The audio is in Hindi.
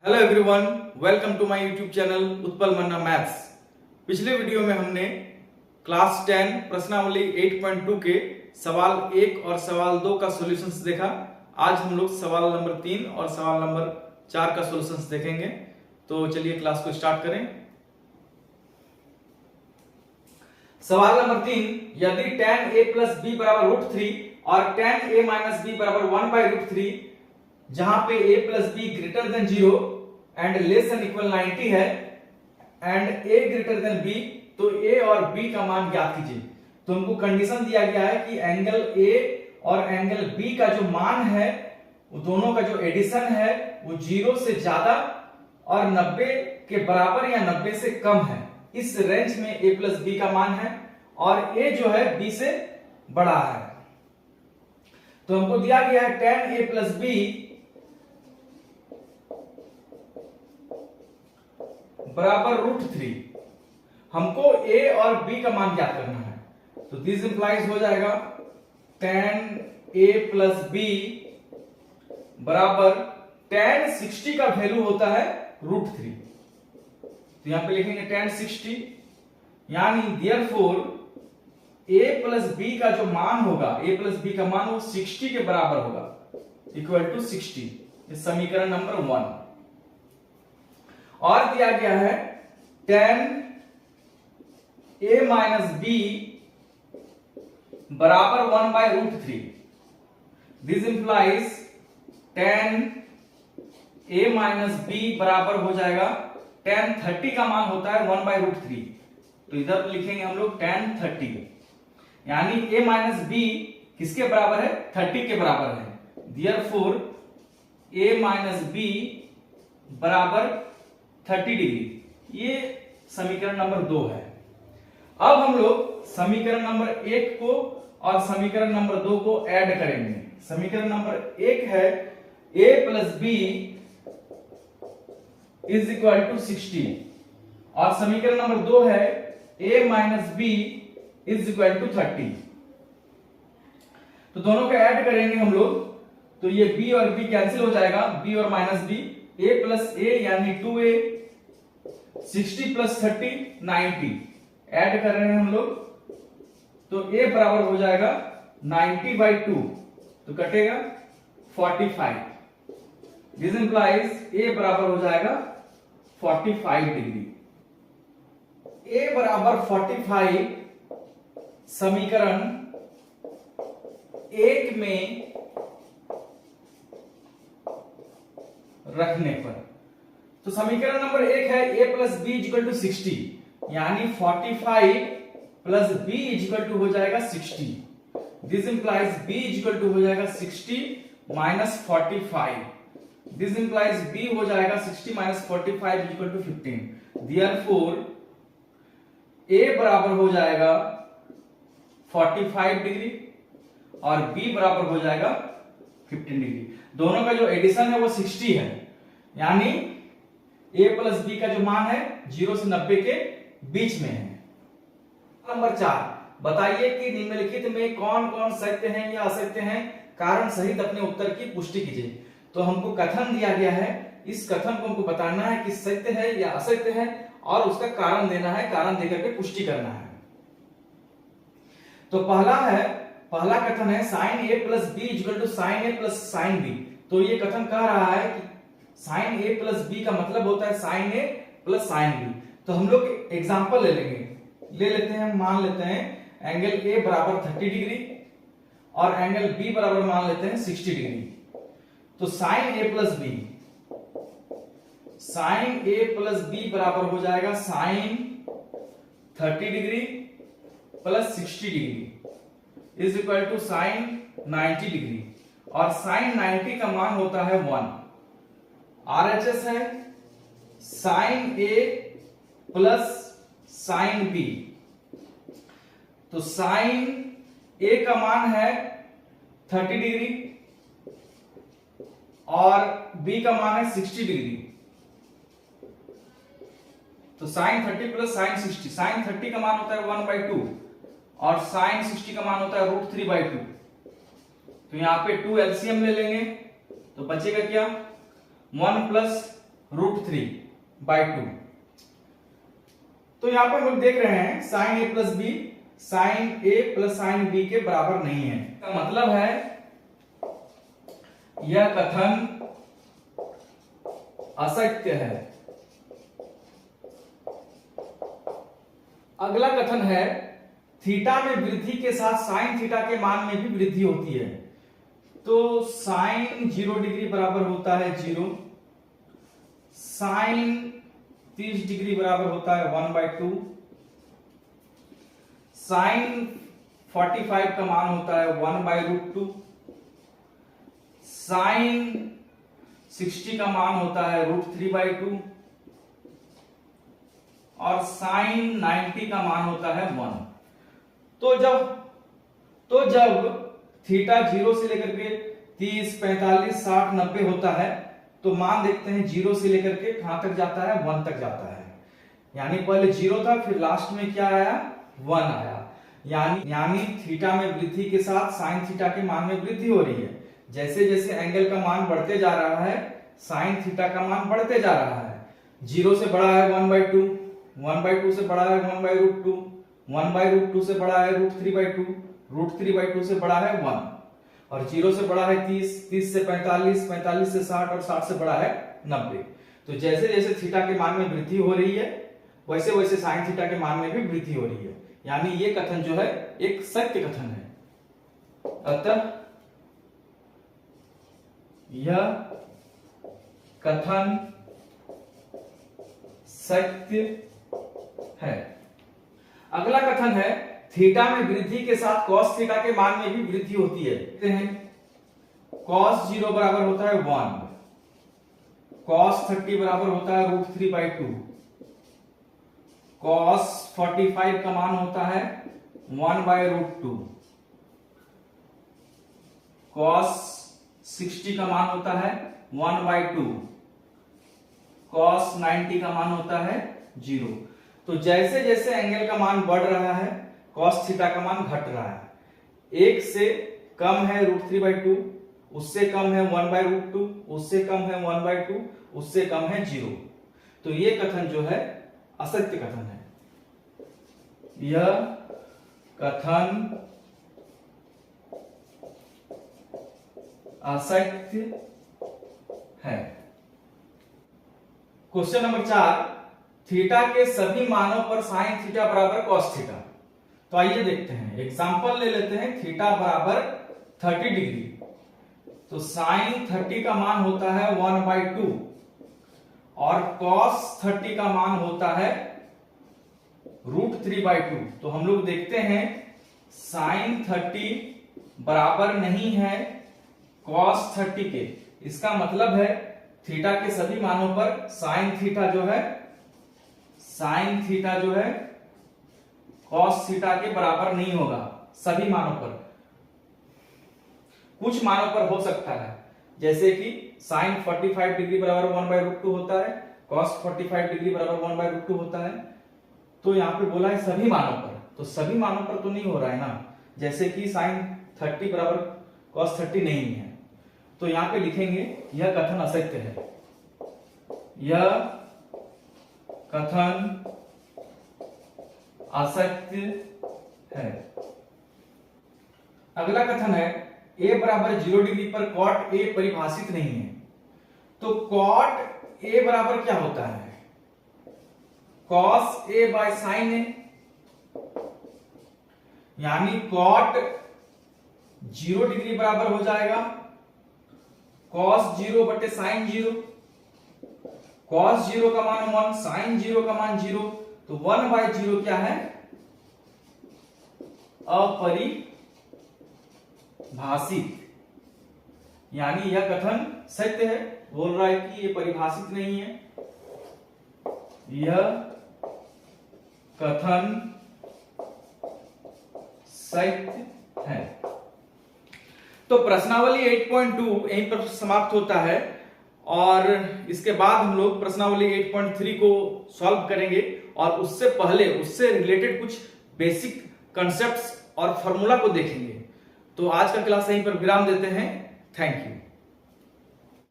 Hello everyone, welcome to my YouTube channel Utpal Manna maths. पिछले वीडियो में हमने क्लास 10 प्रश्नावली 8.2 के सवाल 1 और सवाल 2 का सॉल्यूशंस देखा। आज हम लोग सवाल नंबर 3 और सवाल नंबर 4 का सॉल्यूशंस देखेंगे। तो चलिए क्लास को स्टार्ट करें। सवाल नंबर 3, यदि tan a plus b बराबर √3 और tan a minus b बराबर 1/√3 जहां पे a plus b greater than 0 and less than equal 90 है and a greater than b, तो a और b का मान ज्ञात कीजिए। तो हमको कंडीशन दिया गया है कि एंगल a और एंगल b का जो मान है वो दोनों का जो एडिशन है वो 0 से ज्यादा और 90 के बराबर या 90 से कम है। इस रेंज में a प्लस b का मान है और a जो है b से बड़ा है। तो हमको दिया गया है tan a प्लस b बराबर √3। हमको a और b का मान ज्ञात करना है। तो दिस इंप्लाइज हो जाएगा tan a प्लस b बराबर tan 60 का वैल्यू होता है √3। तो यहां पे लिखेंगे tan 60, यानी देयरफॉर a प्लस b का जो मान होगा, a प्लस b का मान वो 60 के बराबर होगा, इक्वल टू 60। इस समीकरण नंबर 1। और दिया गया है tan a माइनस b बराबर 1/√3। This implies tan a minus b बराबर हो जाएगा tan 30 का मान होता है 1/√3। तो इधर लिखेंगे हम लोग tan 30, यानी a माइनस b किसके बराबर है? 30 के बराबर है। देयरफॉर a माइनस b बराबर 30 डिग्री। ये समीकरण नंबर 2 है। अब हम लोग समीकरण नंबर 1 को और समीकरण नंबर 2 को ऐड करेंगे। समीकरण नंबर 1 है a plus b is equal to 60 और समीकरण नंबर 2 है a minus b is equal to 30। तो दोनों को ऐड करेंगे हम लोग, तो ये b और b कैंसिल हो जाएगा, b और minus b, a plus a यानी 2a, 60 प्लस 30 90। ऐड कर रहे हैं हम लोग, तो a बराबर हो जाएगा 90/2, तो कटेगा 45। दिस इंप्लाइज a बराबर हो जाएगा 45 डिग्री। a बराबर 45 समीकरण 1 में रखने पर, तो समीकरण नंबर 1 है a plus b equal to 60, यानी 45 प्लस b इक्वल टू हो जाएगा 60। This implies b equal to हो जाएगा 60 माइनस 45। दिस इंप्लाइज b हो जाएगा 60 minus 45 equal to 15। Therefore a बराबर हो जाएगा 45 डिग्री और b बराबर हो जाएगा 15 डिग्री। दोनों का जो एडिशन है वो 60 है, यानी a प्लस b का जो मान है 0 से 90 के बीच में है। नंबर 4, बताइए कि निम्नलिखित में कौन कौन सत्य हैं या असत्य हैं, कारण सहित अपने उत्तर की पुष्टि कीजिए। तो हमको कथन दिया गया है, इस कथन को हमको बताना है कि सत्य है या असत्य है और उसका कारण देना है, कारण देकर के पुष्टि करना है। तो पहला कथन है sin a plus b equal to sin a plus sin b। तो ये कथन कह रहा है कि sin a प्लस b का मतलब होता है sin a plus sin b। तो हम लोग एग्जांपल ले लेते हैं, मान लेते हैं एंगल a बराबर 30 डिग्री और एंगल b बराबर मान लेते हैं 60 डिग्री। तो sin a प्लस b बराबर हो जाएगा sin 30 degree plus 60 degree is equal to sin 90 degree, और sin 90 का मान होता है 1। RHS है sin a plus sin b। तो sin a का मान है 30 डिग्री और b का मान है 60 डिग्री। तो sin 30 प्लस sin 60, sin 30 का मान होता है 1/2 और sin 60 का मान होता है √3/2। तो यहां पे 2 एलसीएम ले लेंगे तो बचेगा क्या, 1 प्लस √3/2। तो यहां पर हम लोग देख रहे हैं साइन ए प्लस बी साइन ए प्लस साइन बी के बराबर नहीं है। इसका मतलब है यह कथन असत्य है। अगला कथन है थीटा में वृद्धि के साथ साइन थीटा के मान में भी वृद्धि होती है। तो साइन 0 डिग्री बराबर होता है 0, साइन 30 डिग्री बराबर होता है 1/2, साइन 45 का मान होता है 1/√2, साइन 60 का मान होता है √3/2 और साइन 90 का मान होता है 1। तो जब थीटा 0 से लेकर के 30, 45, 60, 90 होता है तो मान देखते हैं 0 से लेकर के कहां तक जाता है, 1 तक जाता है। यानी पहले 0 था, फिर लास्ट में क्या आया, 1 आया। यानी थीटा में वृद्धि के साथ साइन थीटा के मान में वृद्धि हो रही है। जैसे जैसे एंगल का मान बढ़ते जा रहा है साइन थीटा का मान बढ़ते जा रहा है। 0 से बड़ा है 1/2, 1/2 से बड़ा है 1/√2, 1/√2 से बड़ा है √3/2, √3/2 से बड़ा है 1 और 0 से बड़ा है 30, 30 से 45, 45 से 60 और 60 से बड़ा है 90। तो जैसे जैसे थीटा के मान में वृद्धि हो रही है वैसे वैसे साइन थीटा के मान में भी वृद्धि हो रही है। यानी ये कथन जो है एक सत्य कथन है। अतः यह कथन सत्य है। अगला कथन है थीटा में वृद्धि के साथ कॉस थीटा के मान में भी वृद्धि होती है। कॉस 0 बराबर होता है 1, कॉस 30 बराबर होता है √3/2, कॉस 45 का मान होता है 1/√2, कॉस 60 का मान होता है 1/2, कॉस 90 का मान होता है 0। तो जैसे जैसे एंगल का मान बढ़ रहा है कॉस थीटा का मान घट रहा है। 1 से कम है √3/2, उससे कम है 1/√2, उससे कम है 1/2, उससे कम है 0। तो ये कथन जो है असत्य कथन है। यह कथन असत्य है। क्वेश्चन नंबर 4, थीटा के सभी मानों पर साइन थीटा बराबर कॉस थीटा। तो आइए देखते हैं, एग्जांपल ले लेते हैं। थीटा बराबर 30 डिग्री, तो साइन 30 का मान होता है 1/2 और कॉस 30 का मान होता है √3/2। तो हम लोग देखते हैं साइन 30 बराबर नहीं है कॉस 30 के। इसका मतलब है थीटा के सभी मानों पर साइन थीटा जो है कॉस थीटा के बराबर नहीं होगा। सभी मानों पर, कुछ मानों पर हो सकता है, जैसे कि साइन 45 डिग्री बराबर 1/√2 होता है, कॉस 45 डिग्री बराबर 1/√2 होता है। तो यहां पे बोला है सभी मानों पर, तो सभी मानों पर तो नहीं हो रहा है ना। जैसे कि साइन 30 बराबर कॉस 30 नहीं है, तो यहां पे लिखेंगे यह कथन असत्य है। यह कथन असत्य है। अगला कथन है a बराबर 0 डिग्री पर कॉट a परिभाषित नहीं है। तो कॉट a बराबर क्या होता है, cos a by sine a। यानी कॉट 0 डिग्री बराबर हो जाएगा कॉस 0 बटे साइन 0। कॉस 0 का मान 1, साइन 0 का मान 0, तो 1/0 क्या है, अपरिभाषित। यानी यह कथन सत्य है। बोल रहा है कि यह परिभाषित नहीं है। यह कथन सत्य है। तो प्रश्नावली 8.2 यहीं पर समाप्त होता है और इसके बाद हम लोग प्रश्नावली 8.3 को सॉल्व करेंगे और उससे रिलेटेड कुछ बेसिक कॉन्सेप्ट्स और फॉर्मूला को देखेंगे। तो आज का क्लास यहीं पर विराम देते हैं। Thank you.